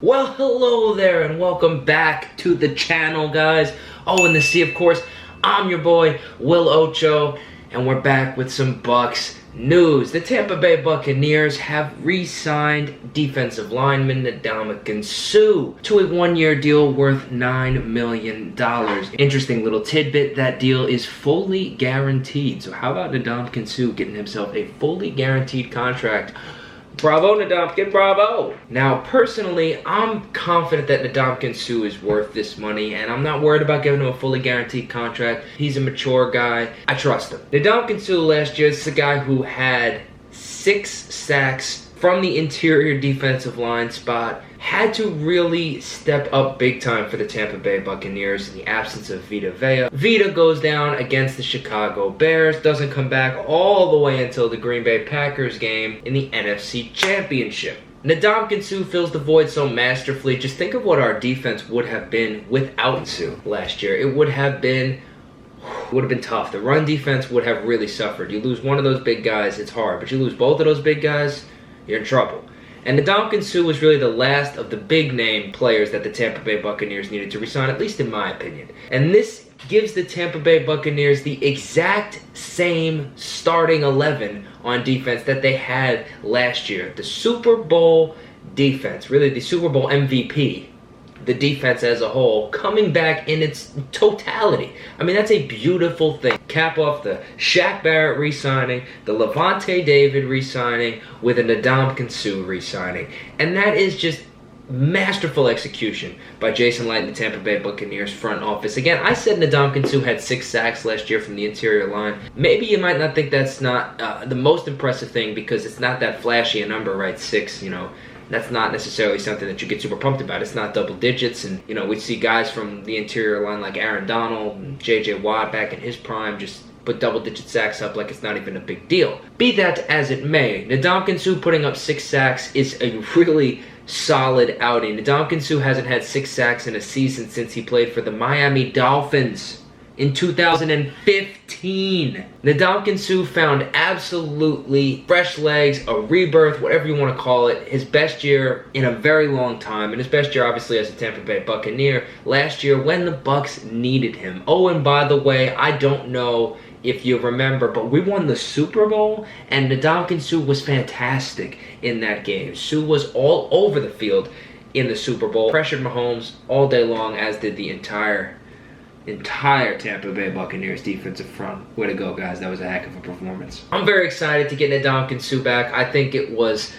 Well, hello there and welcome back to the channel, guys. Oh, and of course, I'm your boy, WilOcho, and we're back with some Bucs news. The Tampa Bay Buccaneers have re-signed defensive lineman Ndamukong Suh to a one-year deal worth $9 million. Interesting little tidbit, that deal is fully guaranteed. So how about Ndamukong Suh getting himself a fully guaranteed contract? Bravo, Ndamukong, bravo! Now, personally, I'm confident that Ndamukong Suh is worth this money, and I'm not worried about giving him a fully guaranteed contract. He's a mature guy. I trust him. Ndamukong Suh last year is a guy who had 6 sacks from the interior defensive line spot. Had to really step up big time for the Tampa Bay Buccaneers in the absence of Vita Vea. Vita goes down against the Chicago Bears, doesn't come back all the way until the Green Bay Packers game in the NFC Championship. Ndamukong Suh fills the void so masterfully. Just think of what our defense would have been without Suh last year. It would have been tough. The run defense would have really suffered. You lose one of those big guys, it's hard. But you lose both of those big guys, you're in trouble. And Ndamukong Suh was really the last of the big-name players that the Tampa Bay Buccaneers needed to resign, at least in my opinion. And this gives the Tampa Bay Buccaneers the exact same starting 11 on defense that they had last year. The Super Bowl defense, really the Super Bowl MVP, the defense as a whole, coming back in its totality. I mean, that's a beautiful thing. Cap off the Shaq Barrett re-signing, the Levante David re-signing, with a Ndamukong Suh re-signing. And that is just masterful execution by Jason Light and the Tampa Bay Buccaneers front office. Again, I said Ndamukong Suh had 6 sacks last year from the interior line. Maybe you might not think that's not the most impressive thing because it's not that flashy a number, right? 6, you know. That's not necessarily something that you get super pumped about. It's not double digits, and you know, we see guys from the interior line like Aaron Donald and J.J. Watt back in his prime just put double-digit sacks up like it's not even a big deal. Be that as it may, Ndamukong Suh putting up 6 sacks is a really solid outing. Ndamukong Suh hasn't had 6 sacks in a season since he played for the Miami Dolphins in 2015. Ndamukong Suh found absolutely fresh legs, a rebirth, whatever you want to call it. His best year in a very long time, and his best year obviously as a Tampa Bay Buccaneer last year when the Bucs needed him. Oh, and by the way, I don't know if you remember, but we won the Super Bowl, and Ndamukong Suh was fantastic in that game. Suh was all over the field in the Super Bowl, pressured Mahomes all day long, as did the entire Tampa Bay Buccaneers defensive front. Way to go, guys. That was a heck of a performance. I'm very excited to get Ndamukong Suh back. I think it was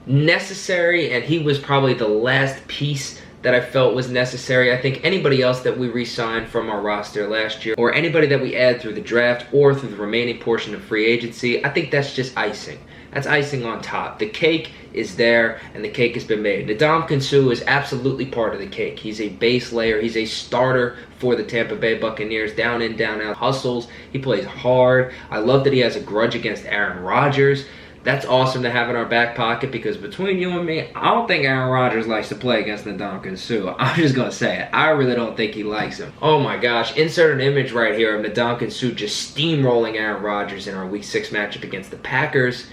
necessary, and he was probably the last piece that I felt was necessary. I think anybody else that we re-signed from our roster last year, or anybody that we add through the draft or through the remaining portion of free agency, I think that's just icing. That's icing on top. The cake is there, and the cake has been made. Ndamukong Suh is absolutely part of the cake. He's a base layer. He's a starter for the Tampa Bay Buccaneers. Down in, down out, hustles. He plays hard. I love that he has a grudge against Aaron Rodgers. That's awesome to have in our back pocket because between you and me, I don't think Aaron Rodgers likes to play against Ndamukong Suh. I'm just going to say it. I really don't think he likes him. Oh my gosh. Insert an image right here of Ndamukong Suh just steamrolling Aaron Rodgers in our Week 6 matchup against the Packers.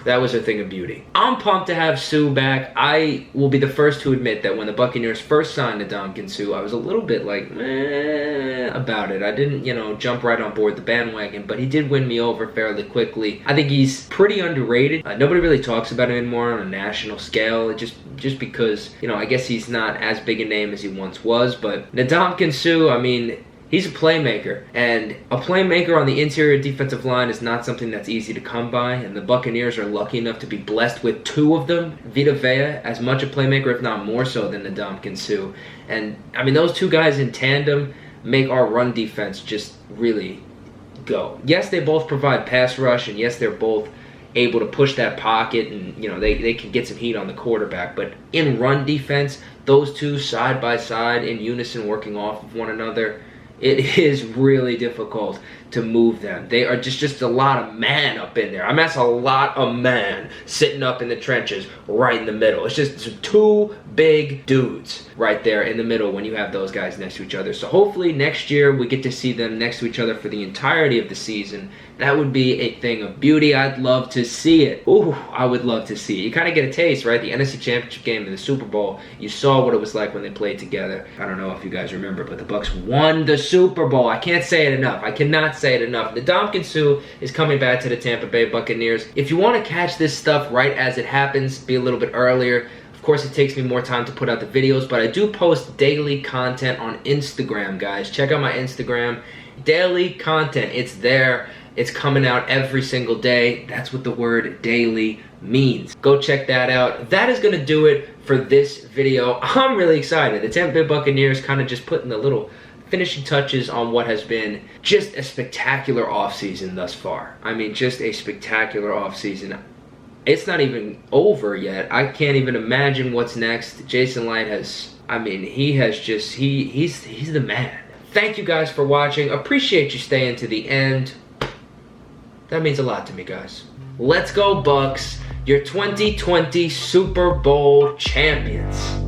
That was a thing of beauty. I'm pumped to have Suh back. I will be the first to admit that when the Buccaneers first signed Ndamukong Suh, I was a little bit like, meh, about it. I didn't, jump right on board the bandwagon, but he did win me over fairly quickly. I think he's pretty underrated. Nobody really talks about him anymore on a national scale, just because, I guess he's not as big a name as he once was, but Ndamukong Suh, I mean, he's a playmaker, and a playmaker on the interior defensive line is not something that's easy to come by, and the Buccaneers are lucky enough to be blessed with 2 of them. Vita Vea, as much a playmaker, if not more so than Ndamukong Suh. And, I mean, those 2 guys in tandem make our run defense just really go. Yes, they both provide pass rush, and yes, they're both able to push that pocket, and, they can get some heat on the quarterback. But in run defense, those 2 side by side in unison working off of one another, it is really difficult to move them. They are just a lot of man up in there. I mean, that's a lot of man sitting up in the trenches right in the middle. It's just two big dudes right there in the middle when you have those guys next to each other. So hopefully next year we get to see them next to each other for the entirety of the season. That would be a thing of beauty. I'd love to see it. Ooh, I would love to see it. You kind of get a taste, right? The NFC Championship game and the Super Bowl, you saw what it was like when they played together. I don't know if you guys remember, but the Bucs won the Super Bowl. I can't say it enough. I cannot say it enough. Ndamukong Suh is coming back to the Tampa Bay Buccaneers. If you want to catch this stuff right as it happens, be a little bit earlier. Of course, it takes me more time to put out the videos, but I do post daily content on Instagram, guys. Check out my Instagram. Daily content. It's there. It's coming out every single day. That's what the word daily means. Go check that out. That is going to do it for this video. I'm really excited. The Tampa Bay Buccaneers kind of just putting the little finishing touches on what has been just a spectacular offseason thus far. I mean, just a spectacular offseason. It's not even over yet. I can't even imagine what's next. Jason Light has, I mean, he has just, he's the man. Thank you guys for watching. Appreciate you staying to the end. That means a lot to me, guys. Let's go, Bucs. Your 2020 Super Bowl champions.